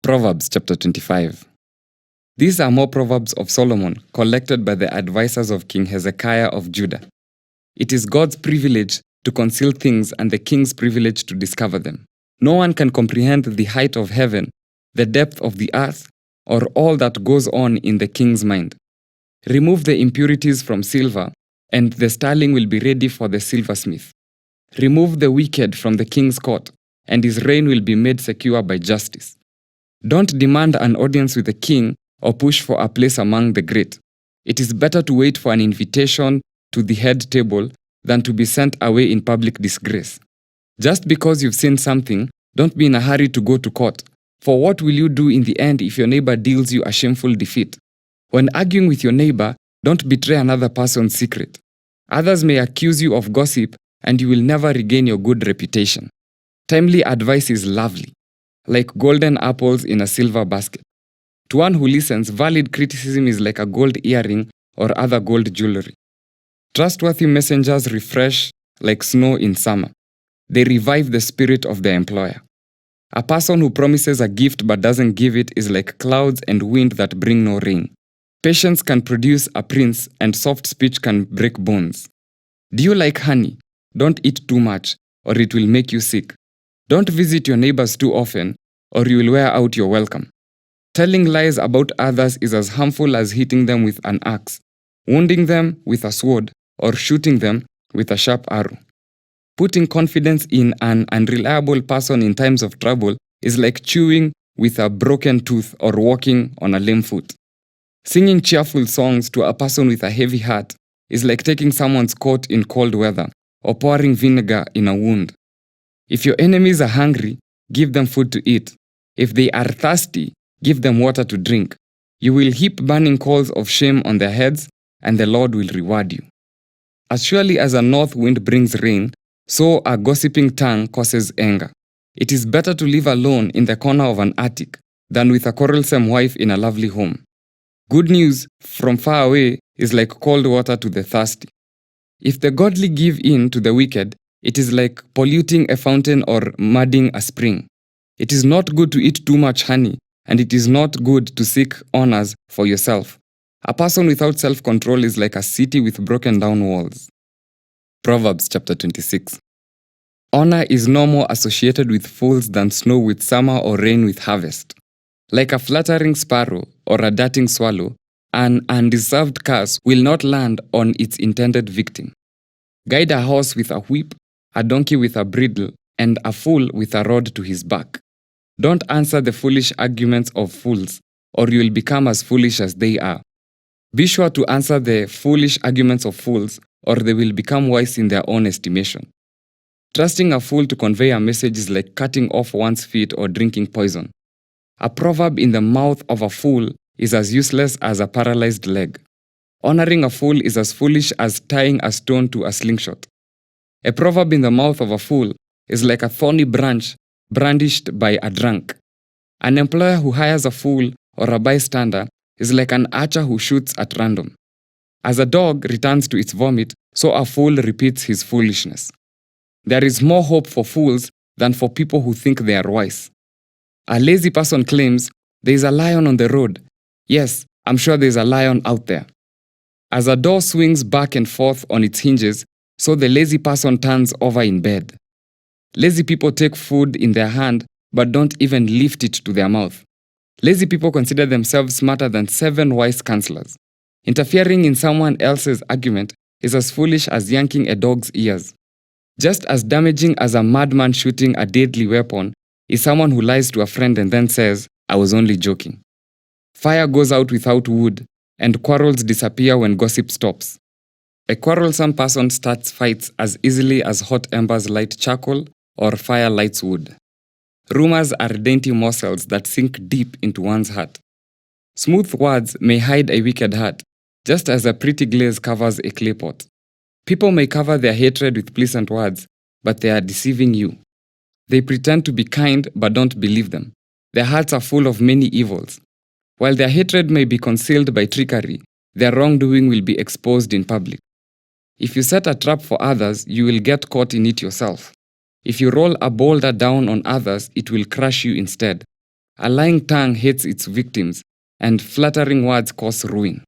Proverbs chapter 25. These are more Proverbs of Solomon collected by the advisors of King Hezekiah of Judah. It is God's privilege to conceal things and the king's privilege to discover them. No one can comprehend the height of heaven, the depth of the earth, or all that goes on in the king's mind. Remove the impurities from silver, and the sterling will be ready for the silversmith. Remove the wicked from the king's court, and his reign will be made secure by justice. Don't demand an audience with the king or push for a place among the great. It is better to wait for an invitation to the head table than to be sent away in public disgrace. Just because you've seen something, don't be in a hurry to go to court. For what will you do in the end if your neighbor deals you a shameful defeat? When arguing with your neighbor, don't betray another person's secret. Others may accuse you of gossip, and you will never regain your good reputation. Timely advice is lovely, like golden apples in a silver basket. To one who listens, valid criticism is like a gold earring or other gold jewelry. Trustworthy messengers refresh like snow in summer. They revive the spirit of their employer. A person who promises a gift but doesn't give it is like clouds and wind that bring no rain. Patience can produce a prince, and soft speech can break bones. Do you like honey? Don't eat too much, or it will make you sick. Don't visit your neighbors too often, or you will wear out your welcome. Telling lies about others is as harmful as hitting them with an axe, wounding them with a sword, or shooting them with a sharp arrow. Putting confidence in an unreliable person in times of trouble is like chewing with a broken tooth or walking on a lame foot. Singing cheerful songs to a person with a heavy heart is like taking someone's coat in cold weather or pouring vinegar in a wound. If your enemies are hungry, give them food to eat. If they are thirsty, give them water to drink. You will heap burning coals of shame on their heads, and the Lord will reward you. As surely as a north wind brings rain, so a gossiping tongue causes anger. It is better to live alone in the corner of an attic than with a quarrelsome wife in a lovely home. Good news from far away is like cold water to the thirsty. If the godly give in to the wicked, it is like polluting a fountain or muddying a spring. It is not good to eat too much honey, and it is not good to seek honors for yourself. A person without self-control is like a city with broken down walls. Proverbs chapter 26. Honor is no more associated with fools than snow with summer or rain with harvest. Like a fluttering sparrow or a darting swallow, an undeserved curse will not land on its intended victim. Guide a horse with a whip, a donkey with a bridle, and a fool with a rod to his back. Don't answer the foolish arguments of fools, or you will become as foolish as they are. Be sure to answer the foolish arguments of fools, or they will become wise in their own estimation. Trusting a fool to convey a message is like cutting off one's feet or drinking poison. A proverb in the mouth of a fool is as useless as a paralyzed leg. Honoring a fool is as foolish as tying a stone to a slingshot. A proverb in the mouth of a fool is like a thorny branch brandished by a drunk. An employer who hires a fool or a bystander is like an archer who shoots at random. As a dog returns to its vomit, so a fool repeats his foolishness. There is more hope for fools than for people who think they are wise. A lazy person claims, "There is a lion on the road." Yes, I'm sure there is a lion out there. As a door swings back and forth on its hinges, so the lazy person turns over in bed. Lazy people take food in their hand but don't even lift it to their mouth. Lazy people consider themselves smarter than 7 wise counselors. Interfering in someone else's argument is as foolish as yanking a dog's ears. Just as damaging as a madman shooting a deadly weapon is someone who lies to a friend and then says, "I was only joking." Fire goes out without wood, and quarrels disappear when gossip stops. A quarrelsome person starts fights as easily as hot embers light charcoal or fire lights wood. Rumors are dainty morsels that sink deep into one's heart. Smooth words may hide a wicked heart, just as a pretty glaze covers a clay pot. People may cover their hatred with pleasant words, but they are deceiving you. They pretend to be kind but don't believe them. Their hearts are full of many evils. While their hatred may be concealed by trickery, their wrongdoing will be exposed in public. If you set a trap for others, you will get caught in it yourself. If you roll a boulder down on others, it will crush you instead. A lying tongue hates its victims, and flattering words cause ruin.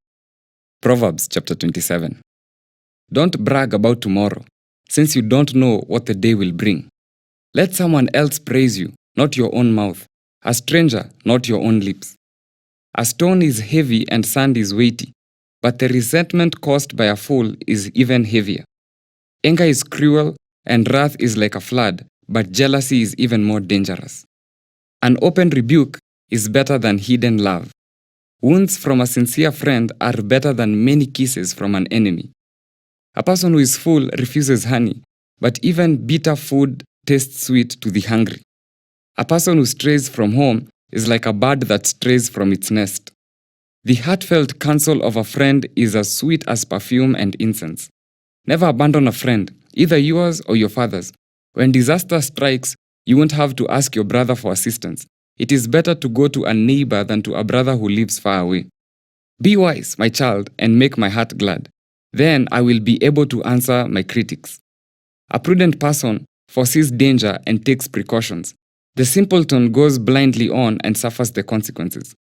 Proverbs chapter 27. Don't brag about tomorrow, since you don't know what the day will bring. Let someone else praise you, not your own mouth. A stranger, not your own lips. A stone is heavy and sand is weighty, but the resentment caused by a fool is even heavier. Anger is cruel and wrath is like a flood, but jealousy is even more dangerous. An open rebuke is better than hidden love. Wounds from a sincere friend are better than many kisses from an enemy. A person who is full refuses honey, but even bitter food tastes sweet to the hungry. A person who strays from home is like a bird that strays from its nest. The heartfelt counsel of a friend is as sweet as perfume and incense. Never abandon a friend, either yours or your father's. When disaster strikes, you won't have to ask your brother for assistance. It is better to go to a neighbor than to a brother who lives far away. Be wise, my child, and make my heart glad. Then I will be able to answer my critics. A prudent person foresees danger and takes precautions. The simpleton goes blindly on and suffers the consequences.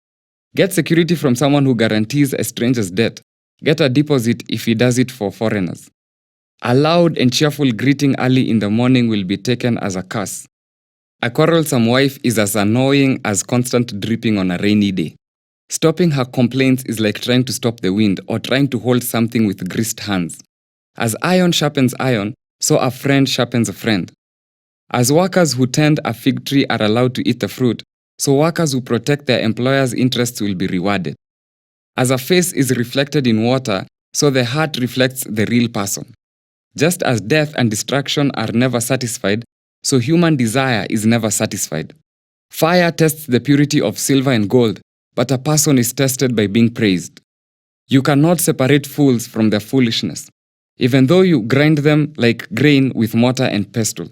Get security from someone who guarantees a stranger's debt. Get a deposit if he does it for foreigners. A loud and cheerful greeting early in the morning will be taken as a curse. A quarrelsome wife is as annoying as constant dripping on a rainy day. Stopping her complaints is like trying to stop the wind or trying to hold something with greased hands. As iron sharpens iron, so a friend sharpens a friend. As workers who tend a fig tree are allowed to eat the fruit, so workers who protect their employers' interests will be rewarded. As a face is reflected in water, so the heart reflects the real person. Just as death and destruction are never satisfied, so human desire is never satisfied. Fire tests the purity of silver and gold, but a person is tested by being praised. You cannot separate fools from their foolishness, even though you grind them like grain with mortar and pestle.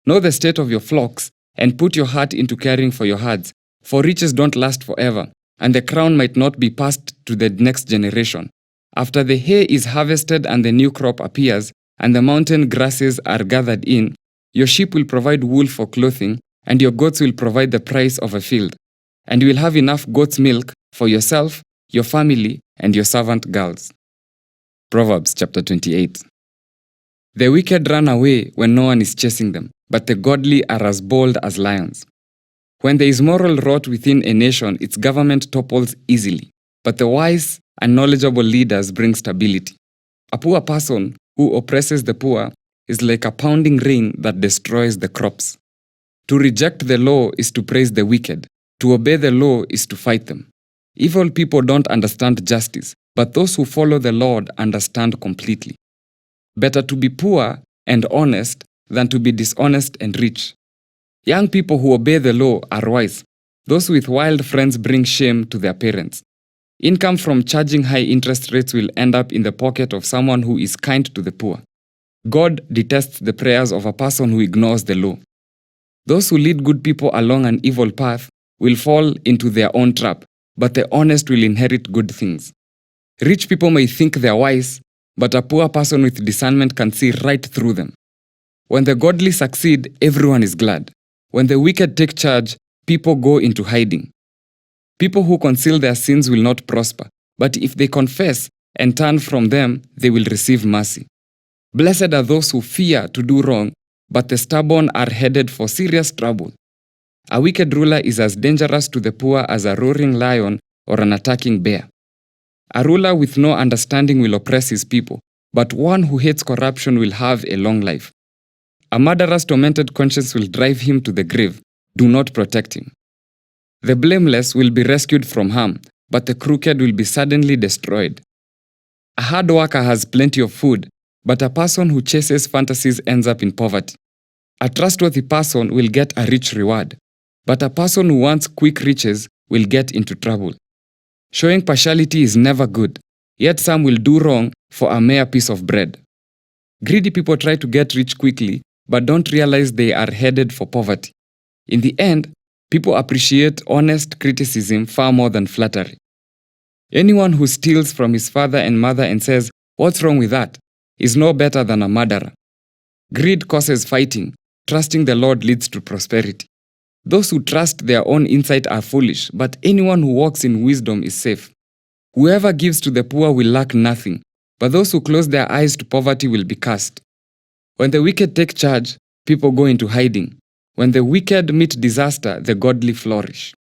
Know the state of your flocks, and put your heart into caring for your herds, for riches don't last forever, and the crown might not be passed to the next generation. After the hay is harvested and the new crop appears, and the mountain grasses are gathered in, your sheep will provide wool for clothing, and your goats will provide the price of a field. And you will have enough goat's milk for yourself, your family, and your servant girls. Proverbs chapter 28. The wicked run away when no one is chasing them, but the godly are as bold as lions. When there is moral rot within a nation, its government topples easily, but the wise and knowledgeable leaders bring stability. A poor person who oppresses the poor is like a pounding rain that destroys the crops. To reject the law is to praise the wicked. To obey the law is to fight them. Evil people don't understand justice, but those who follow the Lord understand completely. Better to be poor and honest than to be dishonest and rich. Young people who obey the law are wise. Those with wild friends bring shame to their parents. Income from charging high interest rates will end up in the pocket of someone who is kind to the poor. God detests the prayers of a person who ignores the law. Those who lead good people along an evil path will fall into their own trap, but the honest will inherit good things. Rich people may think they are wise, but a poor person with discernment can see right through them. When the godly succeed, everyone is glad. When the wicked take charge, people go into hiding. People who conceal their sins will not prosper, but if they confess and turn from them, they will receive mercy. Blessed are those who fear to do wrong, but the stubborn are headed for serious trouble. A wicked ruler is as dangerous to the poor as a roaring lion or an attacking bear. A ruler with no understanding will oppress his people, but one who hates corruption will have a long life. A murderer's tormented conscience will drive him to the grave. Do not protect him. The blameless will be rescued from harm, but the crooked will be suddenly destroyed. A hard worker has plenty of food, but a person who chases fantasies ends up in poverty. A trustworthy person will get a rich reward, but a person who wants quick riches will get into trouble. Showing partiality is never good, yet some will do wrong for a mere piece of bread. Greedy people try to get rich quickly, but don't realize they are headed for poverty. In the end, people appreciate honest criticism far more than flattery. Anyone who steals from his father and mother and says, "What's wrong with that?" is no better than a murderer. Greed causes fighting. Trusting the Lord leads to prosperity. Those who trust their own insight are foolish, but anyone who walks in wisdom is safe. Whoever gives to the poor will lack nothing, but those who close their eyes to poverty will be cursed. When the wicked take charge, people go into hiding. When the wicked meet disaster, the godly flourish.